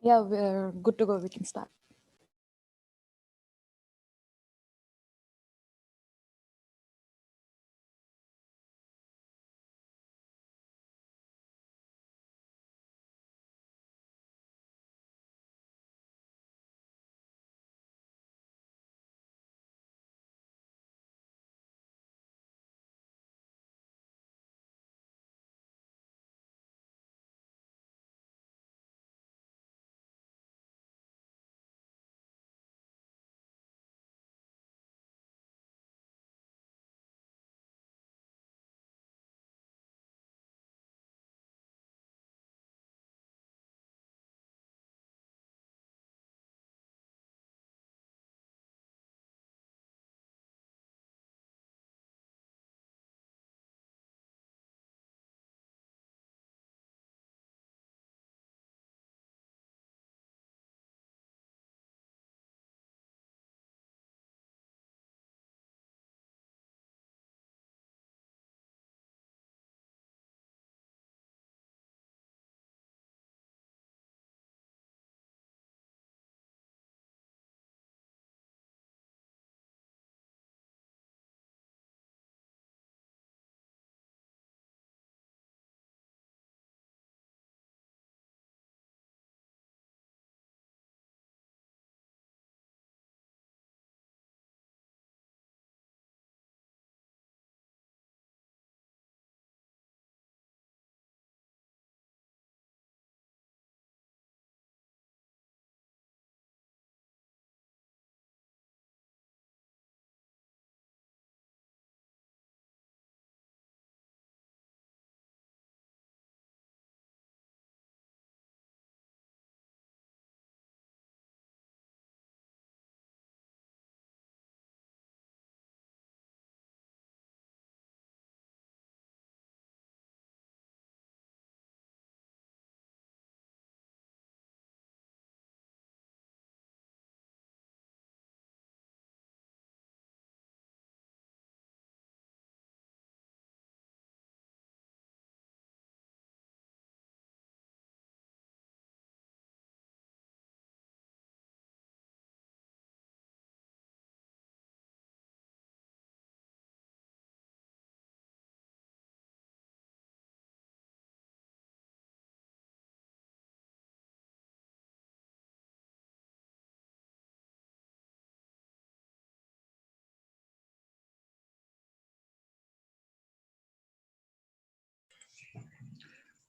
Yeah, we're good to go. We can start.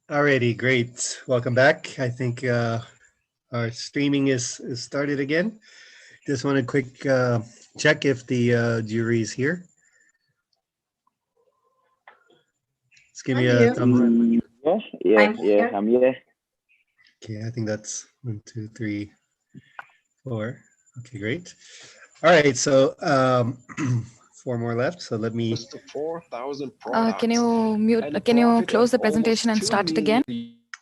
Alrighty, great. Welcome back. I think our streaming is started again. Just want a quick check if the jury is here. Just give me a thumbs up. Yeah, I'm here. Okay, I think that's 1, 2, 3, 4. Okay, great. All right, so 4 more left. So let me. To 4,000 products. Can you mute? Can you close the presentation and start it again?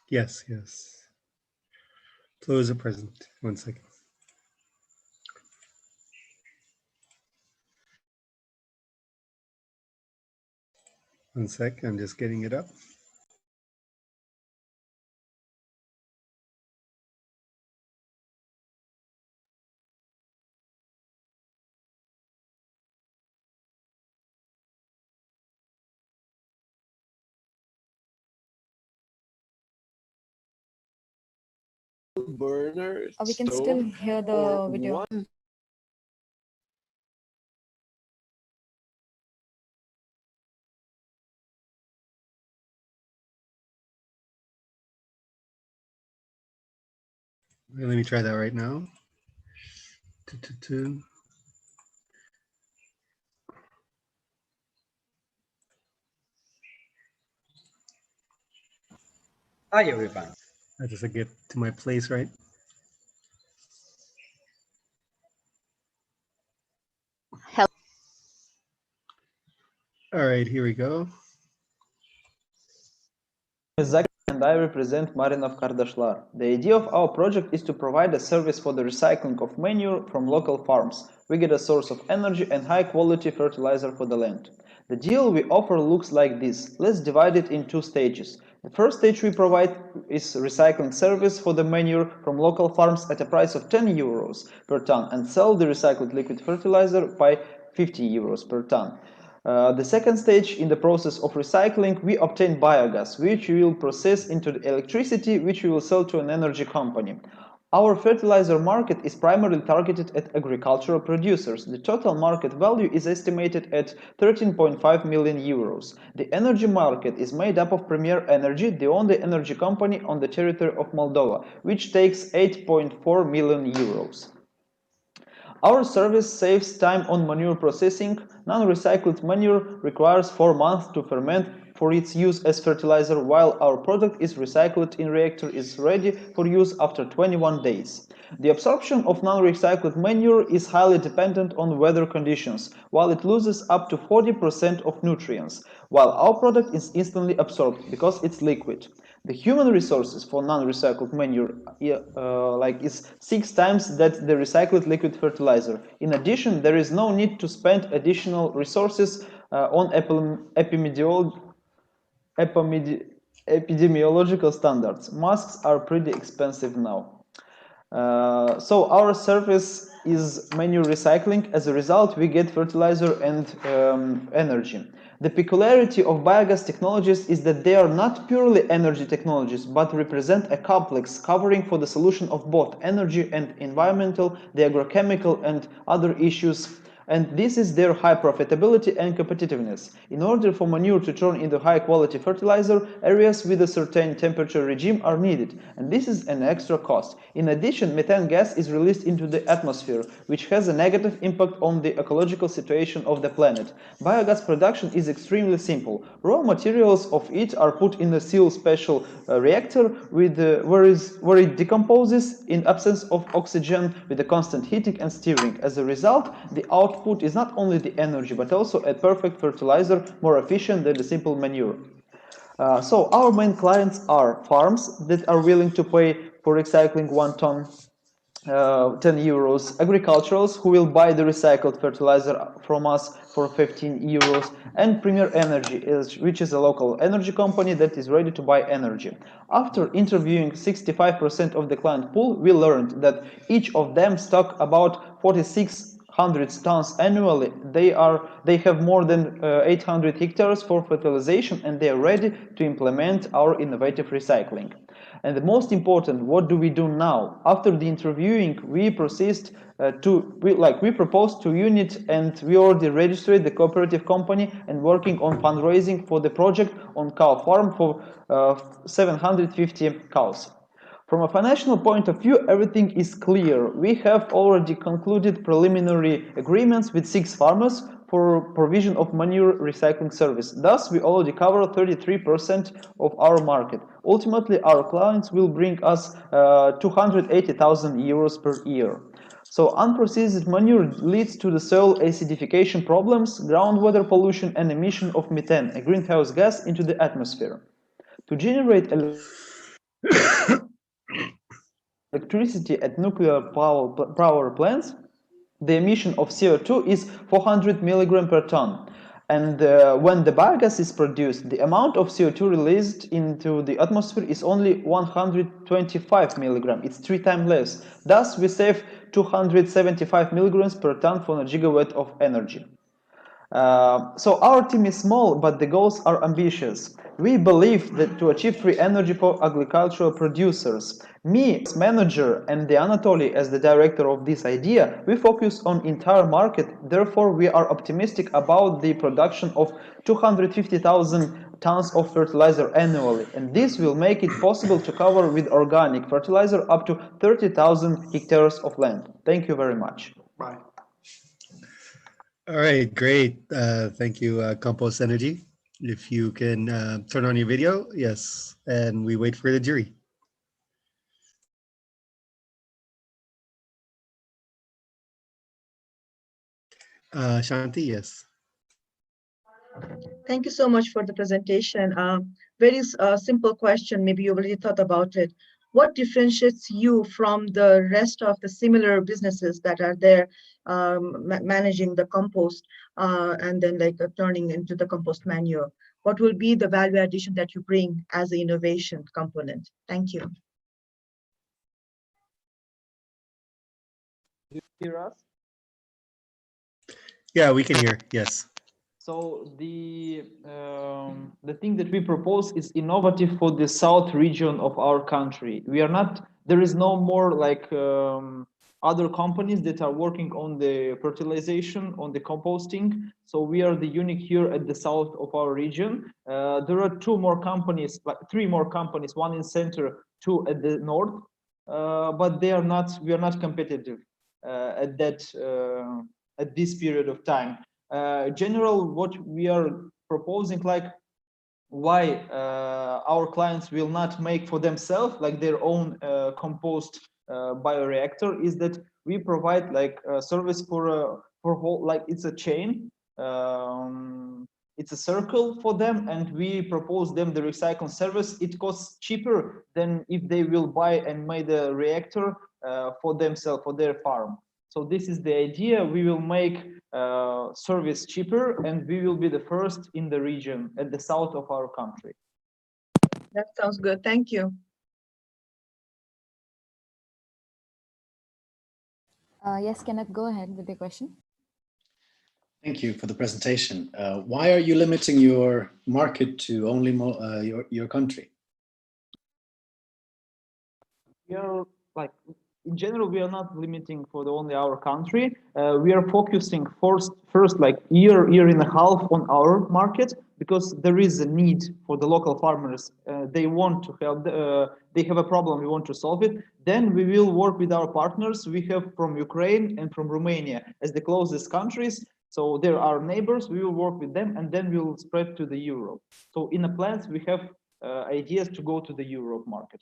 Yes, yes. Close the present. 1 second. One sec. I'm just getting it up. Burner. We can still hear the video. Let me try that right now. Hi everyone. I just get to my place, right? Hello. All right, here we go. Zach and I represent Marinov Kardashlar. The idea of our project is to provide a service for the recycling of manure from local farms. We get a source of energy and high quality fertilizer for the land. The deal we offer looks like this. Let's divide it in 2 stages. The first stage we provide is recycling service for the manure from local farms at a price of 10 euros per ton and sell the recycled liquid fertilizer by 50 euros per ton. The second stage in the process of recycling, we obtain biogas, which we will process into the electricity, which we will sell to an energy company. Our fertilizer market is primarily targeted at agricultural producers. The total market value is estimated at 13.5 million euros. The energy market is made up of Premier Energy, the only energy company on the territory of Moldova, which takes 8.4 million euros. Our service saves time on manure processing. Non-recycled manure requires 4 months to ferment for its use as fertilizer, while our product is recycled in reactor is ready for use after 21 days. The absorption of non-recycled manure is highly dependent on weather conditions, while it loses up to 40% of nutrients, while our product is instantly absorbed because it's liquid. The human resources for non-recycled manure is 6 times that the recycled liquid fertilizer. In addition, there is no need to spend additional resources on epidemiological standards. Masks are pretty expensive now. So our service is manure recycling. As a result, we get fertilizer and energy. The peculiarity of biogas technologies is that they are not purely energy technologies, but represent a complex covering for the solution of both energy and environmental, the agrochemical and other issues. And this is their high profitability and competitiveness. In order for manure to turn into high-quality fertilizer, areas with a certain temperature regime are needed, and this is an extra cost. In addition, methane gas is released into the atmosphere, which has a negative impact on the ecological situation of the planet. Biogas production is extremely simple. Raw materials of it are put in a sealed special reactor where it decomposes in absence of oxygen with a constant heating and steering. As a result, the output is not only the energy but also a perfect fertilizer, more efficient than the simple manure. So our main clients are farms that are willing to pay for recycling 1 ton 10 euros, agriculturals who will buy the recycled fertilizer from us for 15 euros, and Premier Energy, which is a local energy company that is ready to buy energy. After interviewing 65% of the client pool, we learned that each of them stock about 4,600 tons annually. They have more than 800 hectares for fertilization, and they are ready to implement our innovative recycling. And the most important, what do we do now? After the interviewing, we proposed to unit, and we already registered the cooperative company and working on fundraising for the project on cow farm for 750 cows. From a financial point of view, everything is clear. We have already concluded preliminary agreements with 6 farmers for provision of manure recycling service. Thus, we already cover 33% of our market. Ultimately, our clients will bring us 280,000 euros per year. So unprocessed manure leads to the soil acidification problems, groundwater pollution, and emission of methane, a greenhouse gas, into the atmosphere. To generate electricity at nuclear power plants, the emission of CO2 is 400 milligram per ton. And when the biogas is produced, the amount of CO2 released into the atmosphere is only 125 milligram. It's 3 times less. Thus, we save 275 milligrams per ton for a gigawatt of energy. So our team is small, but the goals are ambitious. We believe that to achieve free energy for agricultural producers, me as manager and the Anatoly as the director of this idea, we focus on entire market. Therefore, we are optimistic about the production of 250,000 tons of fertilizer annually, and this will make it possible to cover with organic fertilizer up to 30,000 hectares of land. Thank you very much. Bye. All right, great. Thank you, Compost Energy. If you can turn on your video, yes, and we wait for the jury. Shanti, yes. Thank you so much for the presentation. Very simple question, maybe you already thought about it. what differentiates you from the rest of the similar businesses that are there managing the compost and then like turning into the compost manure? What will be the value addition that you bring as an innovation component? Thank you. Do you hear us? Yeah, we can hear. Yes. So the thing that we propose is innovative for the south region of our country. We are not. There is no more like other companies that are working on the fertilization, on the composting. So we are the unique here at the south of our region. There are two more companies, like three more companies, one in center, two at the north, but they are not. We are not competitive at this period of time. General, what we are proposing, like why our clients will not make for themselves like their own compost bioreactor, is that we provide like a service for whole, like it's a chain, it's a circle for them, and we propose them the recycling service. It costs cheaper than if they will buy and made a reactor for themselves, for their farm. So this is the idea. We will make service cheaper, and we will be the first in the region at the south of our country. That sounds good. Thank you. Yes, Kenneth, go ahead with the question. Thank you for the presentation. Why are you limiting your market to only your country? We are like, in general, we are not limiting for only our country. We are focusing first like year and a half on our market, because there is a need for the local farmers. They want to help. They have a problem. We want to solve it. Then we will work with our partners we have from Ukraine and from Romania as the closest countries. So there are neighbors. We will work with them, and then we will spread to the Europe. So in the plans, we have ideas to go to the Europe market.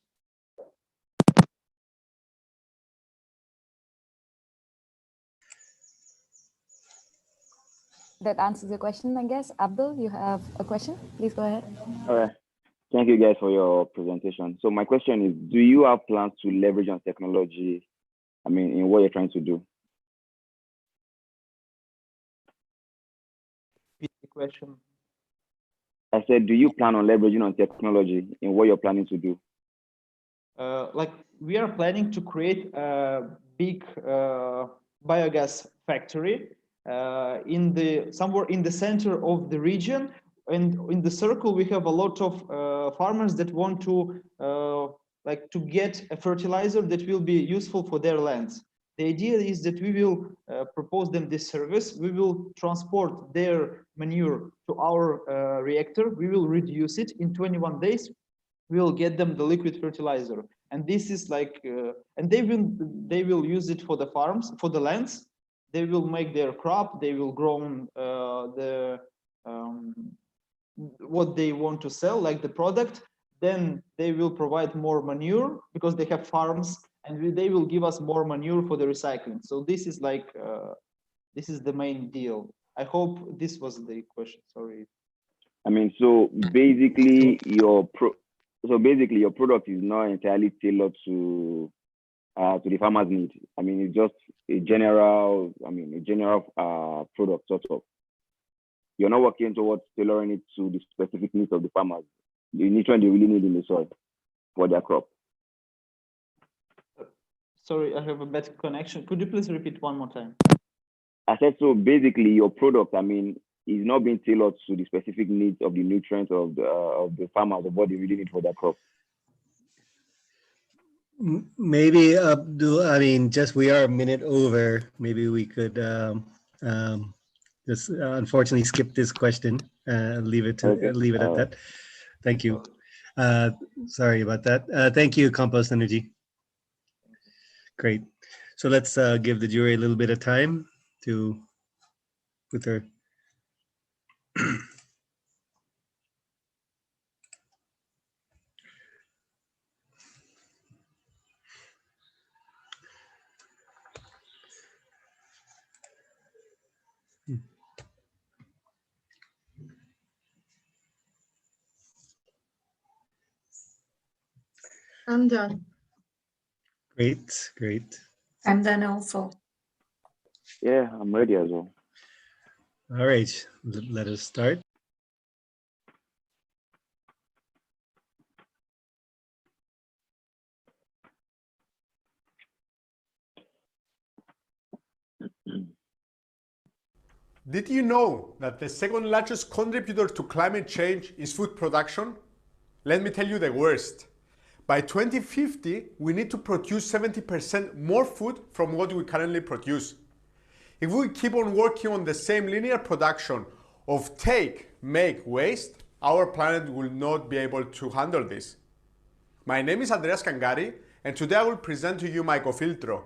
That answers your question, I guess. Abdul, you have a question? Please go ahead. All right. Thank you guys for your presentation. So my question is, do you have plans to leverage on technology, I mean, in what you're trying to do? Repeat the question. I said, do you plan on leveraging on technology in what you're planning to do? Like we are planning to create a big biogas factory somewhere in the center of the region, and in the circle we have a lot of farmers that want to like to get a fertilizer that will be useful for their lands. The idea is that we will propose them this service. We will transport their manure to our reactor. We will reduce it in 21 days. We will get them the liquid fertilizer, and this is like and they will use it for the farms, for the lands. They will make their crop. They will grow what they want to sell, like the product. Then they will provide more manure because they have farms, and they will give us more manure for the recycling. So this is like this is the main deal. I hope this was the question. Sorry. I mean, so basically your product is not entirely tailored to the farmer's need. I mean, it's just a general product sort of. You're not working towards tailoring it to the specific needs of the farmers, the nutrient they really need in the soil for their crop. Sorry, I have a bad connection. Could you please repeat one more time? I said, so basically your product, I mean, is not being tailored to the specific needs of the nutrients of the farmers, of what they really need for their crop. Maybe Abdul, I mean, just we are a minute over. Maybe we could just unfortunately skip this question. Leave it at that. Thank you. Sorry about that. Thank you, Compost Energy. Great. So let's give the jury a little bit of time to put their I'm done. Great, great. I'm done also. Yeah, I'm ready as well. All right, let us start. Did you know that the second largest contributor to climate change is food production? Let me tell you the worst. By 2050, we need to produce 70% more food from what we currently produce. If we keep on working on the same linear production of take, make, waste, our planet will not be able to handle this. My name is Andreas Kangari, and today I will present to you my EcoFiltro,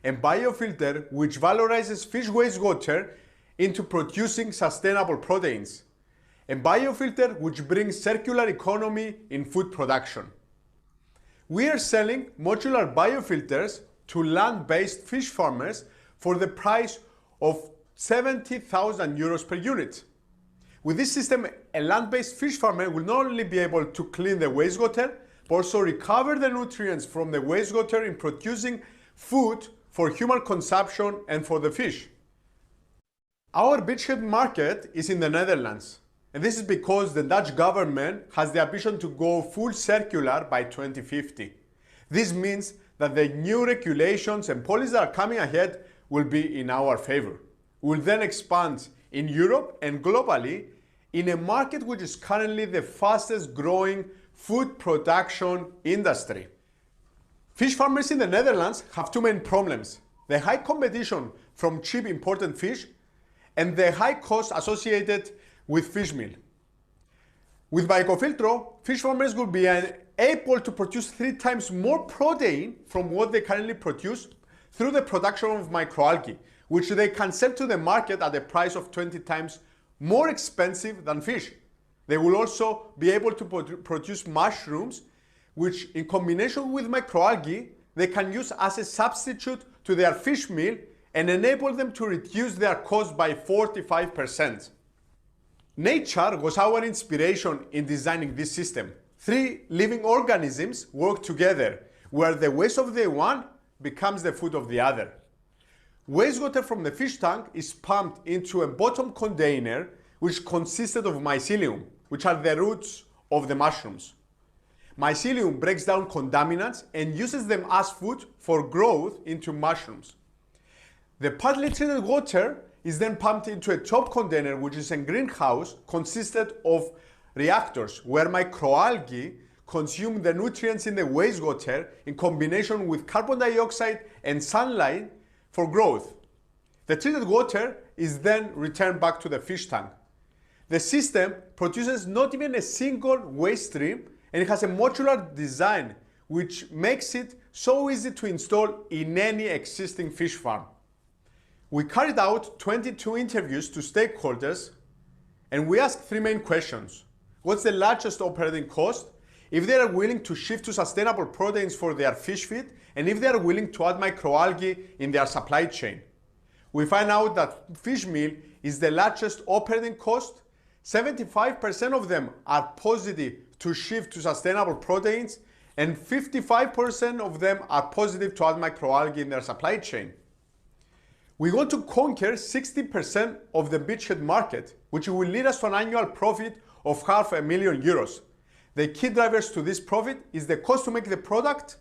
a biofilter which valorizes fish wastewater into producing sustainable proteins. A biofilter which brings circular economy in food production. We are selling modular biofilters to land-based fish farmers for the price of 70,000 euros per unit. With this system, a land-based fish farmer will not only be able to clean the wastewater, but also recover the nutrients from the wastewater in producing food for human consumption and for the fish. Our beachhead market is in the Netherlands, and this is because the Dutch government has the ambition to go full circular by 2050. This means that the new regulations and policies that are coming ahead will be in our favor. We will then expand in Europe and globally in a market which is currently the fastest growing food production industry. Fish farmers in the Netherlands have two main problems: the high competition from cheap imported fish and the high cost associated with fish meal. With my EcoFiltro, fish farmers will be able to produce 3 times more protein from what they currently produce through the production of microalgae, which they can sell to the market at a price of 20 times more expensive than fish. They will also be able to produce mushrooms, which in combination with microalgae, they can use as a substitute to their fish meal and enable them to reduce their cost by 45%. Nature was our inspiration in designing this system. 3 living organisms work together, where the waste of the one becomes the food of the other. Wastewater from the fish tank is pumped into a bottom container which consisted of mycelium, which are the roots of the mushrooms. Mycelium breaks down contaminants and uses them as food for growth into mushrooms. The partly treated water is then pumped into a top container, which is a greenhouse consisted of reactors where microalgae consume the nutrients in the wastewater in combination with carbon dioxide and sunlight for growth. The treated water is then returned back to the fish tank. The system produces not even a single waste stream, and it has a modular design which makes it so easy to install in any existing fish farm. We carried out 22 interviews to stakeholders, and we asked 3 main questions. What's the largest operating cost? If they are willing to shift to sustainable proteins for their fish feed, and if they are willing to add microalgae in their supply chain. We find out that fish meal is the largest operating cost. 75% of them are positive to shift to sustainable proteins, and 55% of them are positive to add microalgae in their supply chain. We want to conquer 60% of the beachhead market, which will lead us to an annual profit of €500,000. The key drivers to this profit is the cost to make the product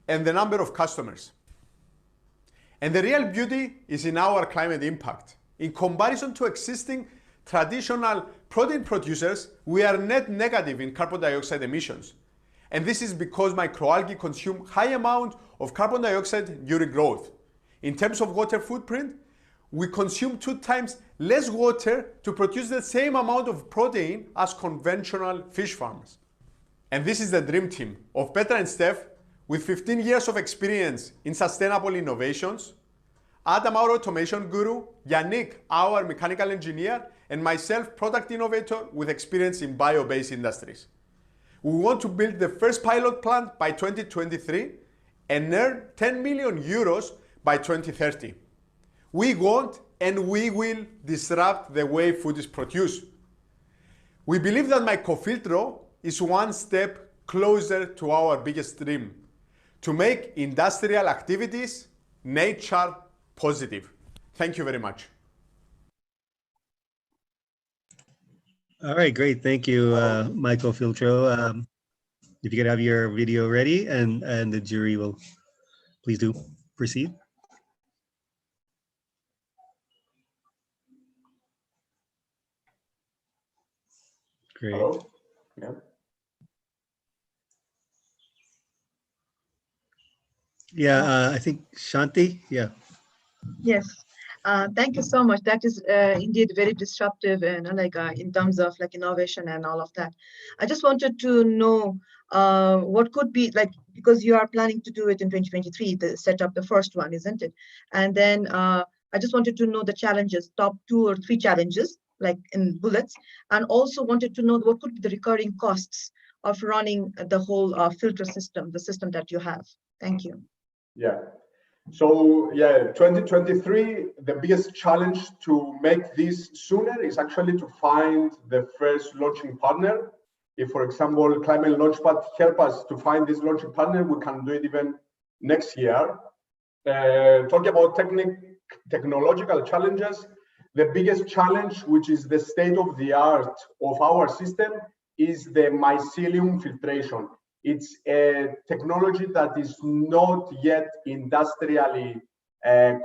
and the number of customers. And the real beauty is in our climate impact. In comparison to existing traditional protein producers, we are net negative in carbon dioxide emissions. And this is because microalgae consume high amount of carbon dioxide during growth. In terms of water footprint, we consume 2 times less water to produce the same amount of protein as conventional fish farms. And this is the dream team of Petra and Steph, with 15 years of experience in sustainable innovations, Adam, our automation guru, Yannick, our mechanical engineer, and myself, product innovator with experience in bio-based industries. We want to build the first pilot plant by 2023 and earn 10 million euros by 2030. We want and we will disrupt the way food is produced. We believe that my EcoFiltro is one step closer to our biggest dream, to make industrial activities nature positive. Thank you very much. All right, great. Thank you, Michael Filtro. If you could have your video ready, and the jury will please do proceed. Great. Hello? Yeah. Yeah, I think Shanti. Yeah. Yes. Thank you so much. That is indeed very disruptive and in terms of like innovation and all of that. I just wanted to know what could be like, because you are planning to do it in 2023, to set up the first one, isn't it? And then I just wanted to know the challenges, top 2 or 3 challenges, like in bullets, and also wanted to know what could be the recurring costs of running the whole filter system, the system that you have. Thank you. Yeah. So yeah, 2023, the biggest challenge to make this sooner is actually to find the first launching partner. If, for example, Climate Launchpad help us to find this launching partner, we can do it even next year. Talking about technological challenges, the biggest challenge, which is the state of the art of our system, is the mycelium filtration. It's a technology that is not yet industrially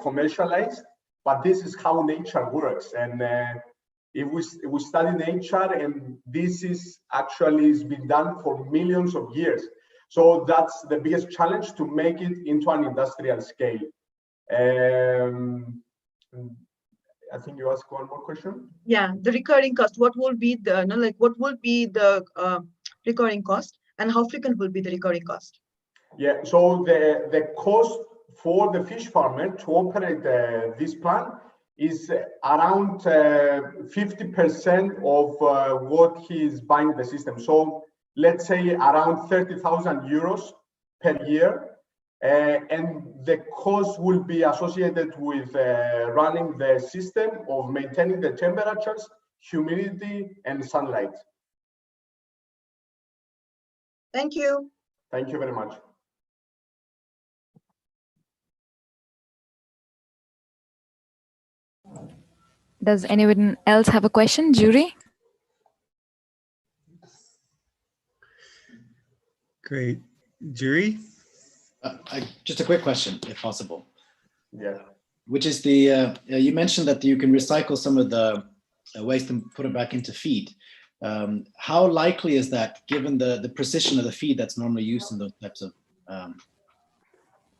commercialized, but this is how nature works. And if we study nature, and this is actually has been done for millions of years. So that's the biggest challenge, to make it into an industrial scale. I think you asked one more question. Yeah, the recurring cost. What will be the what will be the recurring cost, and how frequent will be the recurring cost? Yeah, so the cost for the fish farmer to operate this plant is around 50% of what he is buying the system. So let's say around 30,000 euros per year. And the cost will be associated with running the system of maintaining the temperatures, humidity, and sunlight. Thank you. Thank you very much. Does anyone else have a question, jury? Great. Jury? Just a quick question, if possible. Yeah. Which is the, you mentioned that you can recycle some of the waste and put it back into feed. How likely is that, given the precision of the feed that's normally used in those types of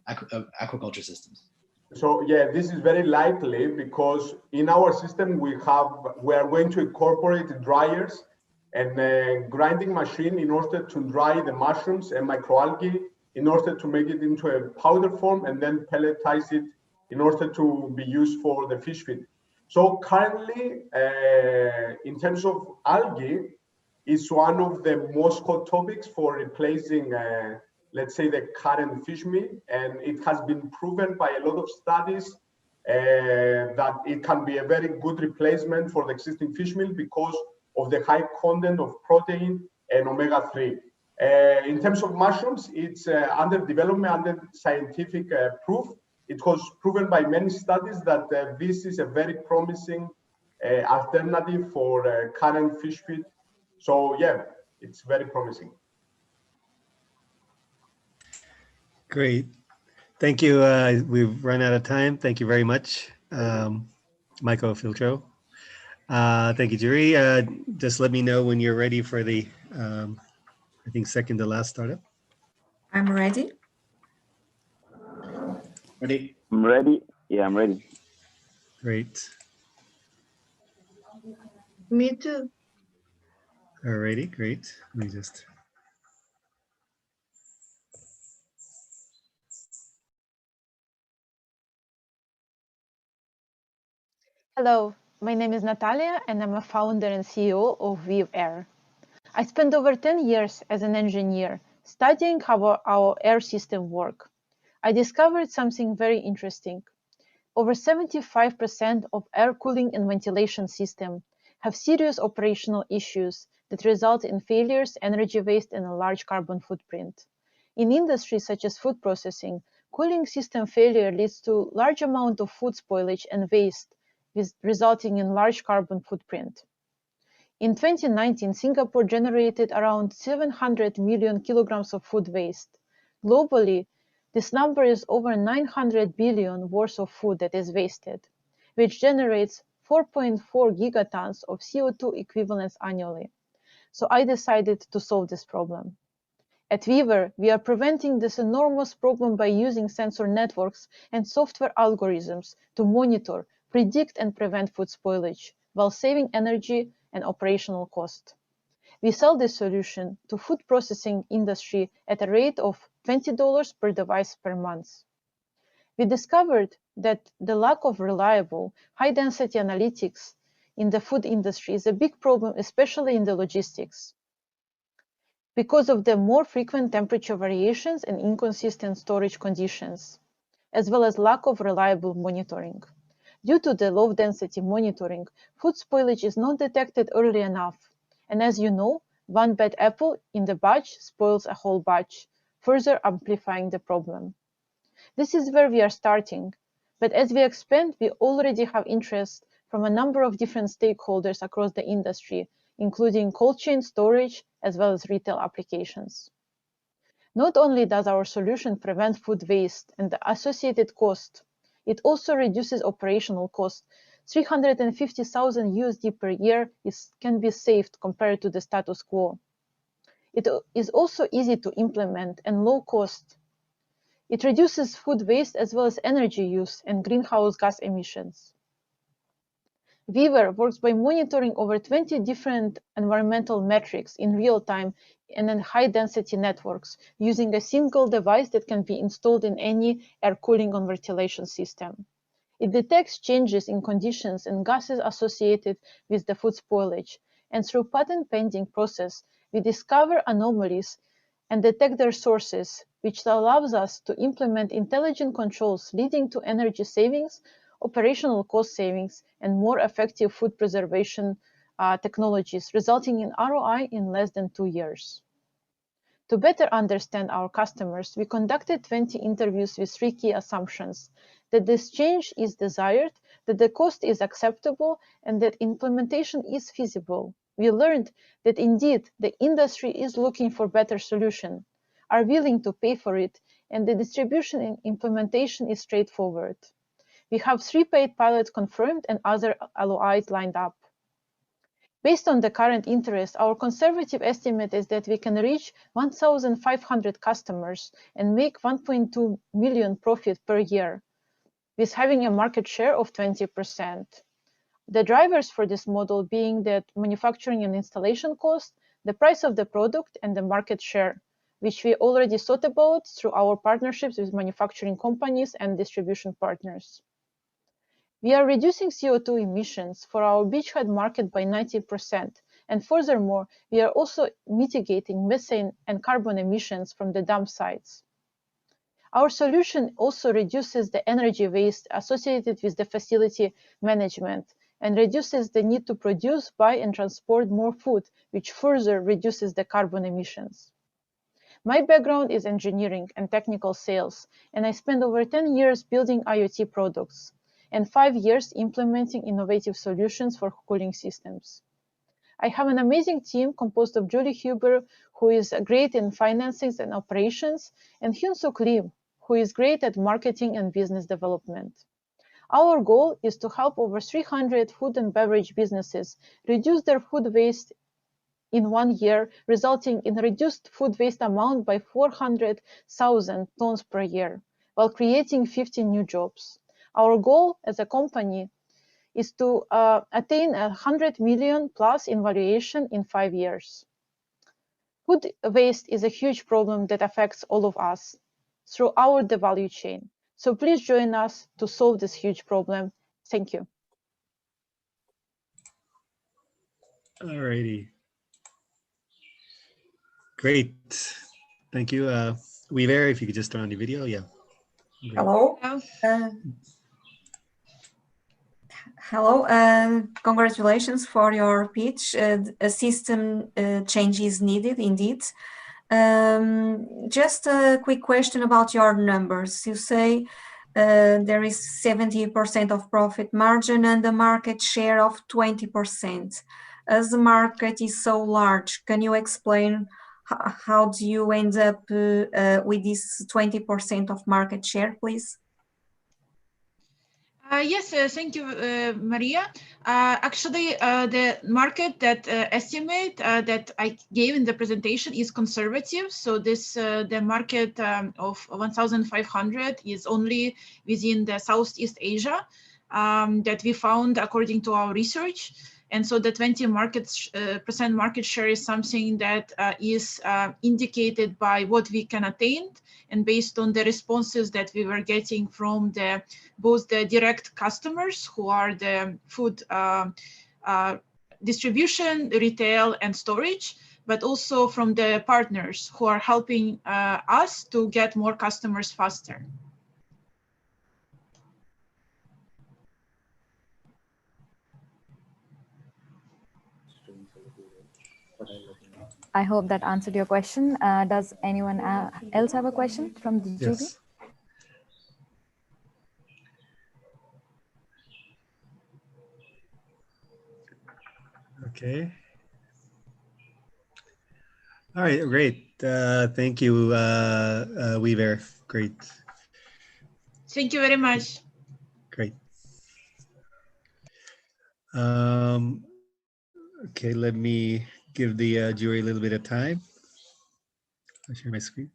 aquaculture systems? So yeah, this is very likely, because in our system we are going to incorporate dryers and a grinding machine in order to dry the mushrooms and microalgae, in order to make it into a powder form, and then pelletize it in order to be used for the fish feed. So currently, in terms of algae, is one of the most hot topics for replacing, let's say, the current fish meal. And it has been proven by a lot of studies that it can be a very good replacement for the existing fish meal because of the high content of protein and omega-3. In terms of mushrooms, it's under development, under scientific proof. It was proven by many studies that this is a very promising alternative for current fish feed. So yeah, it's very promising. Great. Thank you. We've run out of time. Thank you very much, Michael Filtro. Thank you, jury. Just let me know when you're ready for the, I think, second to last startup. I'm ready. Ready? I'm ready. Yeah, I'm ready. Great. Me too. Alrighty, great. Let me just. Hello, my name is Natalia and I'm a founder and CEO of Vive Air. I spent over 10 years as an engineer studying how our air system works. I discovered something very interesting. Over 75% of air cooling and ventilation systems have serious operational issues that result in failures, energy waste, and a large carbon footprint. In industries such as food processing, cooling system failure leads to large amount of food spoilage and waste, resulting in large carbon footprint. In 2019, Singapore generated around 700 million kilograms of food waste. Globally, this number is over 900 billion worth of food that is wasted, which generates 4.4 gigatons of CO2 equivalents annually. So I decided to solve this problem. At Weaver, we are preventing this enormous problem by using sensor networks and software algorithms to monitor, predict, and prevent food spoilage, while saving energy and operational cost. We sell this solution to food processing industry at a rate of $20 per device per month. We discovered that the lack of reliable, high-density analytics in the food industry is a big problem, especially in the logistics, because of the more frequent temperature variations and inconsistent storage conditions, as well as lack of reliable monitoring. Due to the low-density monitoring, food spoilage is not detected early enough. And as you know, one bad apple in the batch spoils a whole batch, further amplifying the problem. This is where we are starting. But as we expand, we already have interest from a number of different stakeholders across the industry, including cold chain storage, as well as retail applications. Not only does our solution prevent food waste and the associated cost, it also reduces operational cost. 350,000 USD per year can be saved compared to the status quo. It is also easy to implement and low cost. It reduces food waste as well as energy use and greenhouse gas emissions. Weaver works by monitoring over 20 different environmental metrics in real time and in high-density networks using a single device that can be installed in any air cooling or ventilation system. It detects changes in conditions and gases associated with the food spoilage, and through patent-pending process, we discover anomalies and detect their sources, which allows us to implement intelligent controls leading to energy savings, operational cost savings, and more effective food preservation technologies, resulting in ROI in less than 2 years. To better understand our customers, we conducted 20 interviews with 3 key assumptions: that this change is desired, that the cost is acceptable, and that implementation is feasible. We learned that indeed the industry is looking for better solution, are willing to pay for it, and the distribution and implementation is straightforward. We have 3 paid pilots confirmed and other LOIs lined up. Based on the current interest, our conservative estimate is that we can reach 1,500 customers and make 1.2 million profit per year, with having a market share of 20%. The drivers for this model being that manufacturing and installation cost, the price of the product, and the market share, which we already thought about through our partnerships with manufacturing companies and distribution partners. We are reducing CO2 emissions for our beachhead market by 90%, and furthermore, we are also mitigating methane and carbon emissions from the dump sites. Our solution also reduces the energy waste associated with the facility management and reduces the need to produce, buy, and transport more food, which further reduces the carbon emissions. My background is engineering and technical sales, and I spent over 10 years building IoT products and 5 years implementing innovative solutions for cooling systems. I have an amazing team composed of Julie Huber, who is great in financing and operations, and Hyun-Suk Lim, who is great at marketing and business development. Our goal is to help over 300 food and beverage businesses reduce their food waste in 1 year, resulting in reduced food waste amount by 400,000 tons per year, while creating 50 new jobs. Our goal as a company is to attain 100 million plus in valuation in 5 years. Food waste is a huge problem that affects all of us throughout the value chain. So please join us to solve this huge problem. Thank you. All righty. Great. Thank you. Weaver, if you could just turn on your video. Yeah. Great. Hello. Hello. Congratulations for your pitch. A system change is needed indeed. Just a quick question about your numbers. You say there is 70% of profit margin and a market share of 20%. As the market is so large, can you explain how do you end up with this 20% of market share, please? Yes, thank you, Maria. Actually, the market that estimate that I gave in the presentation is conservative. So this the market of 1,500 is only within the Southeast Asia that we found according to our research. And so the 20% market share is something that is indicated by what we can attain, and based on the responses that we were getting from both the direct customers who are the food distribution, retail, and storage, but also from the partners who are helping us to get more customers faster. I hope that answered your question. Does anyone else have a question from the jury? Yes. Okay. All right, great. Thank you, Weaver. Great. Thank you very much. Great. Okay, let me give the jury a little bit of time. I'll share my screen.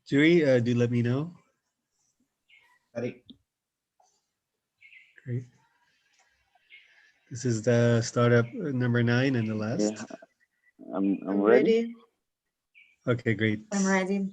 Jury, do let me know. Ready. Great. This is the startup number 9 and the last. Yeah. I'm ready. Okay, great. I'm ready.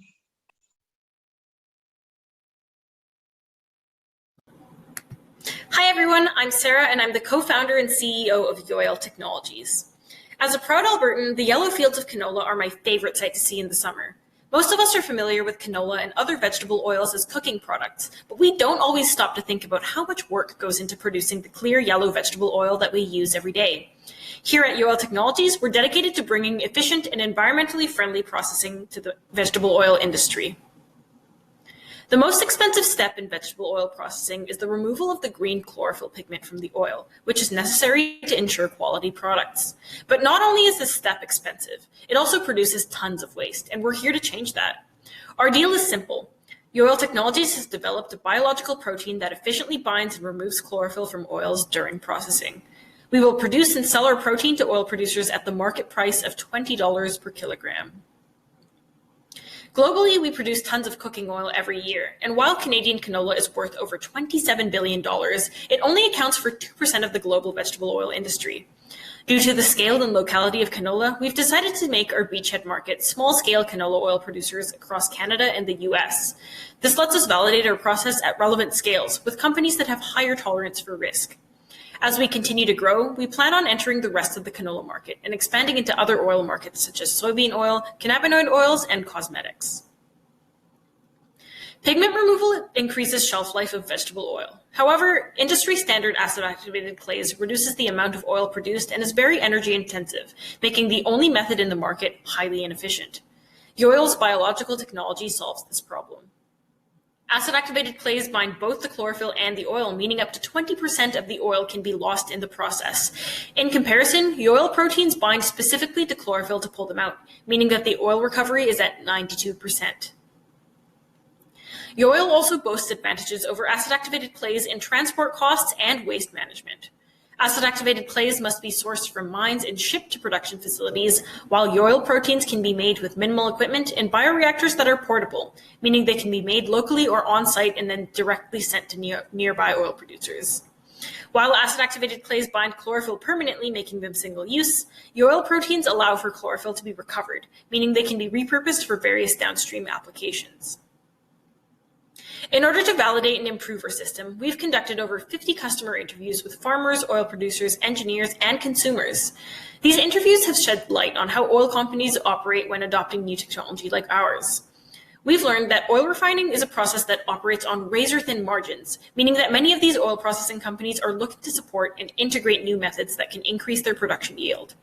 Hi everyone, I'm Sarah and I'm the co-founder and CEO of Yoil Technologies. As a proud Albertan, the yellow fields of canola are my favorite sight to see in the summer. Most of us are familiar with canola and other vegetable oils as cooking products, but we don't always stop to think about how much work goes into producing the clear yellow vegetable oil that we use every day. Here at Yoil Technologies, we're dedicated to bringing efficient and environmentally friendly processing to the vegetable oil industry. The most expensive step in vegetable oil processing is the removal of the green chlorophyll pigment from the oil, which is necessary to ensure quality products. But not only is this step expensive, it also produces tons of waste, and we're here to change that. Our deal is simple. Yoil Technologies has developed a biological protein that efficiently binds and removes chlorophyll from oils during processing. We will produce and sell our protein to oil producers at the market price of $20 per kilogram. Globally, we produce tons of cooking oil every year, and while Canadian canola is worth over $27 billion, it only accounts for 2% of the global vegetable oil industry. Due to the scale and locality of canola, we've decided to make our beachhead market small-scale canola oil producers across Canada and the US. This lets us validate our process at relevant scales with companies that have higher tolerance for risk. As we continue to grow, we plan on entering the rest of the canola market and expanding into other oil markets such as soybean oil, cannabinoid oils, and cosmetics. Pigment removal increases shelf life of vegetable oil. However, industry standard acid-activated clays reduces the amount of oil produced and is very energy intensive, making the only method in the market highly inefficient. Yoil's biological technology solves this problem. Acid-activated clays bind both the chlorophyll and the oil, meaning up to 20% of the oil can be lost in the process. In comparison, Yoil proteins bind specifically to chlorophyll to pull them out, meaning that the oil recovery is at 92%. Yoil also boasts advantages over acid-activated clays in transport costs and waste management. Acid-activated clays must be sourced from mines and shipped to production facilities, while Yoil proteins can be made with minimal equipment in bioreactors that are portable, meaning they can be made locally or on-site and then directly sent to nearby oil producers. While acid-activated clays bind chlorophyll permanently, making them single-use, Yoil proteins allow for chlorophyll to be recovered, meaning they can be repurposed for various downstream applications. In order to validate and improve our system, we've conducted over 50 customer interviews with farmers, oil producers, engineers, and consumers. These interviews have shed light on how oil companies operate when adopting new technology like ours. We've learned that oil refining is a process that operates on razor-thin margins, meaning that many of these oil processing companies are looking to support and integrate new methods that can increase their production yield.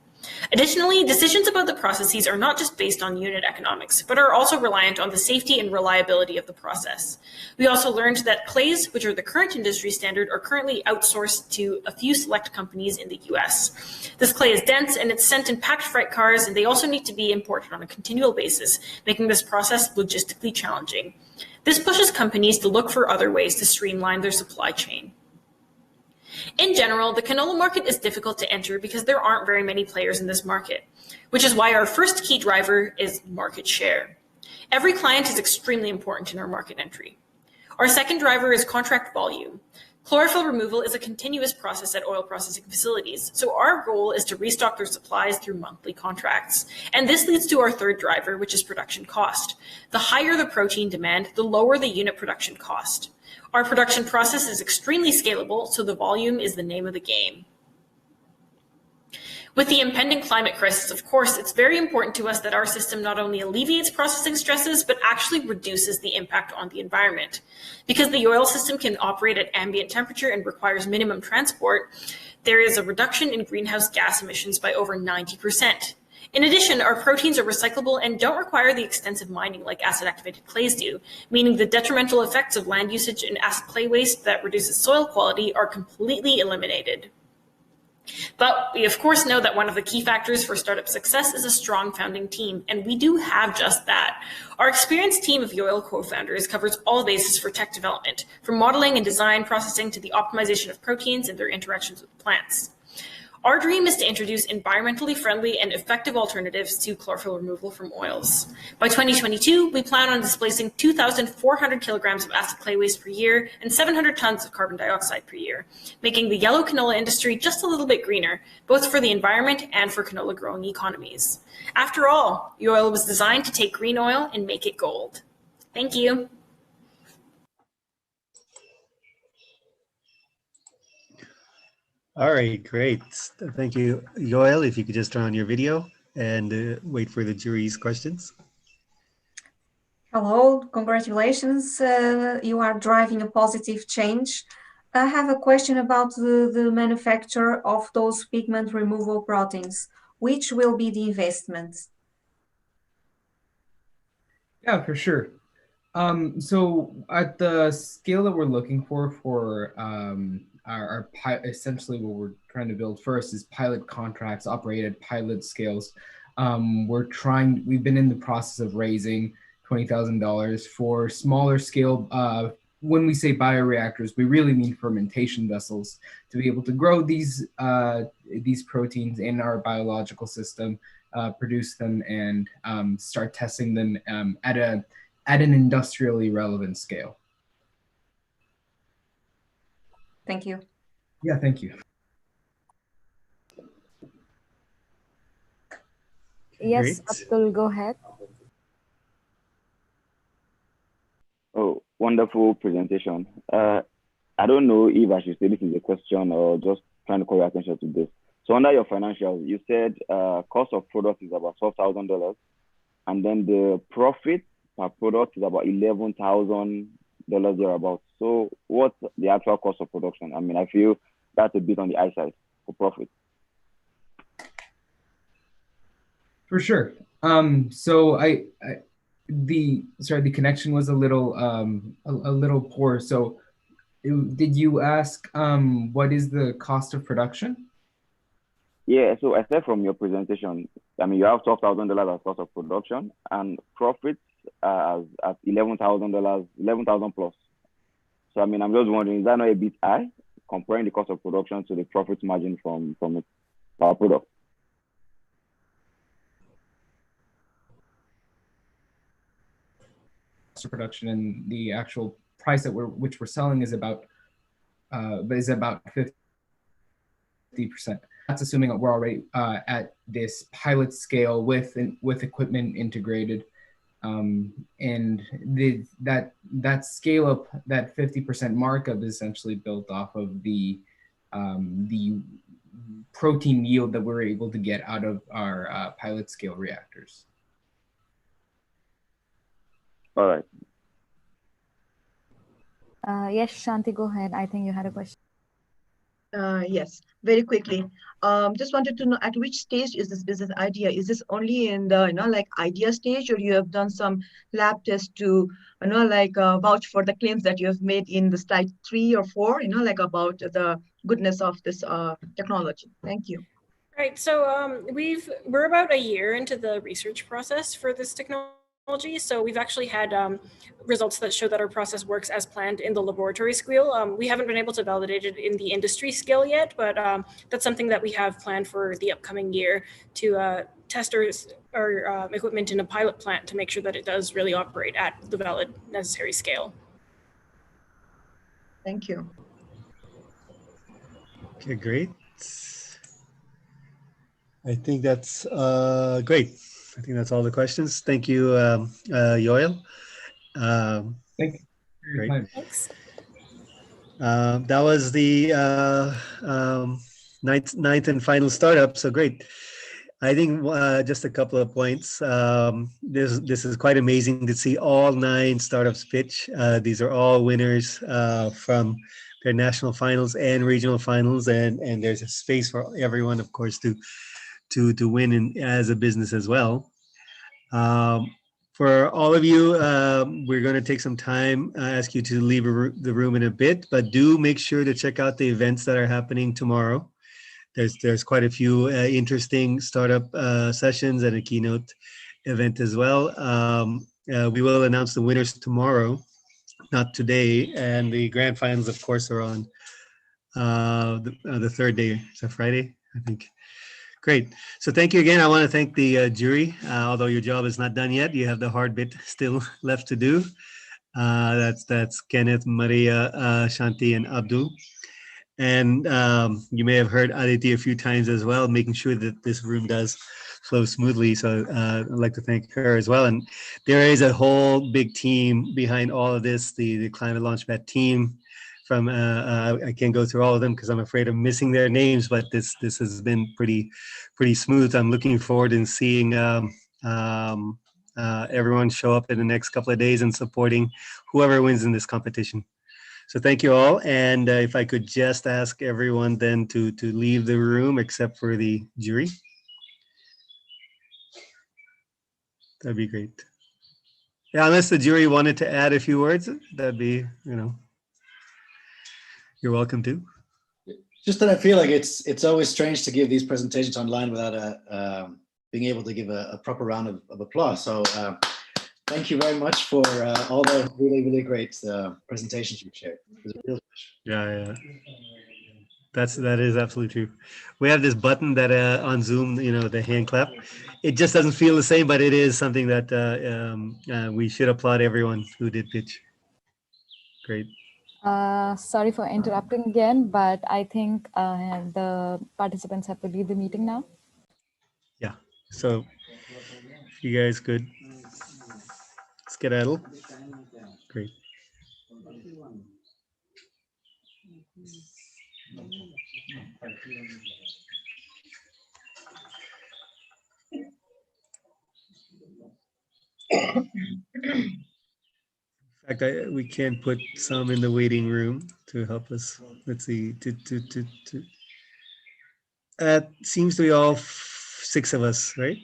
Additionally, decisions about the processes are not just based on unit economics, but are also reliant on the safety and reliability of the process. We also learned that clays, which are the current industry standard, are currently outsourced to a few select companies in the US. This clay is dense and it's sent in packed freight cars, and they also need to be imported on a continual basis, making this process logistically challenging. This pushes companies to look for other ways to streamline their supply chain. In general, the canola market is difficult to enter because there aren't very many players in this market, which is why our first key driver is market share. Every client is extremely important in our market entry. Our second driver is contract volume. Chlorophyll removal is a continuous process at oil processing facilities, so our goal is to restock their supplies through monthly contracts. And this leads to our third driver, which is production cost. The higher the protein demand, the lower the unit production cost. Our production process is extremely scalable, so the volume is the name of the game. With the impending climate crisis, of course, it's very important to us that our system not only alleviates processing stresses, but actually reduces the impact on the environment. Because the oil system can operate at ambient temperature and requires minimum transport, there is a reduction in greenhouse gas emissions by over 90%. In addition, our proteins are recyclable and don't require the extensive mining like acid-activated clays do, meaning the detrimental effects of land usage and acid clay waste that reduces soil quality are completely eliminated. But we of course know that one of the key factors for startup success is a strong founding team, and we do have just that. Our experienced team of Yoil co-founders covers all bases for tech development, from modeling and design processing to the optimization of proteins and their interactions with plants. Our dream is to introduce environmentally friendly and effective alternatives to chlorophyll removal from oils. By 2022, we plan on displacing 2,400 kilograms of acid clay waste per year and 700 tons of carbon dioxide per year, making the yellow canola industry just a little bit greener, both for the environment and for canola growing economies. After all, Yoil was designed to take green oil and make it gold. Thank you. All right, great. Thank you. Yoel, if you could just turn on your video and wait for the jury's questions. Hello, congratulations. You are driving a positive change. I have a question about the manufacture of those pigment removal proteins. Which will be the investment? Yeah, for sure. So at the scale that we're looking for essentially what we're trying to build first is pilot contracts, operated pilot scales. We've been in the process of raising $20,000 for smaller scale. When we say bioreactors, we really mean fermentation vessels to be able to grow these proteins in our biological system, produce them, and start testing them at an industrially relevant scale. Thank you. Yeah, thank you. Yes, Abdul, go ahead. Oh, wonderful presentation. I don't know if I should say this is a question or just trying to call your attention to this. So under your financials, you said cost of product is about $12,000, and then the profit per product is about $11,000 thereabouts. So what's the actual cost of production? I mean, I feel that's a bit on the high side for profit. For sure. So the connection was a little poor. So did you ask what is the cost of production? Yeah, so I said from your presentation, I mean, you have $12,000 as cost of production and profits at $11,000, 11,000 plus. So, I mean, I'm just wondering, is that not a bit high comparing the cost of production to the profit margin from our product? Cost of production and the actual price that which we're selling is about 50%. That's assuming that we're already at this pilot scale with equipment integrated. And that scale up, that 50% markup is essentially built off of the protein yield that we're able to get out of our pilot scale reactors. All right. Yes, Shanti, go ahead. I think you had a question. Yes, very quickly. Just wanted to know at which stage is this business idea? Is this only in the like idea stage, or you have done some lab tests to like vouch for the claims that you have made in the slide 3 or 4? Like about the goodness of this technology. Thank you. Right. So we're about a year into the research process for this technology. So we've actually had results that show that our process works as planned in the laboratory scale. We haven't been able to validate it in the industry scale yet, but that's something that we have planned for the upcoming year to test our equipment in a pilot plant to make sure that it does really operate at the valid necessary scale. Thank you. Okay, great. I think that's great. I think that's all the questions. Thank you, Yoel. Thank you. Great. Thanks. That was the ninth and final startup. So great. I think just a couple of points. This is quite amazing to see all 9 startups pitch. These are all winners from their national finals and regional finals, and there's a space for everyone, of course, to win as a business as well. For all of you, we're going to take some time, ask you to leave the room in a bit, but do make sure to check out the events that are happening tomorrow. There's quite a few interesting startup sessions and a keynote event as well. We will announce the winners tomorrow, not today, and the grand finals, of course, are on the third day. Is that Friday? I think. Great. So thank you again. I want to thank the jury. Although your job is not done yet, you have the hard bit still left to do. That's Kenneth, Maria, Shanti, and Abdul. And you may have heard Aditi a few times as well, making sure that this room does flow smoothly. So I'd like to thank her as well. And there is a whole big team behind all of this, the Climate Launchpad team. From I can't go through all of them because I'm afraid of missing their names, but this has been pretty smooth. I'm looking forward to seeing everyone show up in the next couple of days and supporting whoever wins in this competition. So thank you all, and if I could just ask everyone then to leave the room except for the jury, that'd be great. Yeah, unless the jury wanted to add a few words, that'd be, you're welcome to. Just that I feel like it's always strange to give these presentations online without being able to give a proper round of applause. So thank you very much for all the really great presentations you've shared. It was a real pleasure. Yeah. That is absolutely true. We have this button that on Zoom, the hand clap. It just doesn't feel the same, but it is something that we should applaud everyone who did pitch. Great. Sorry for interrupting again, but I think the participants have to leave the meeting now. Yeah. So if you guys could skedaddle. Great. In fact, we can put some in the waiting room to help us. Let's see. Seems to be all 6 of us, right?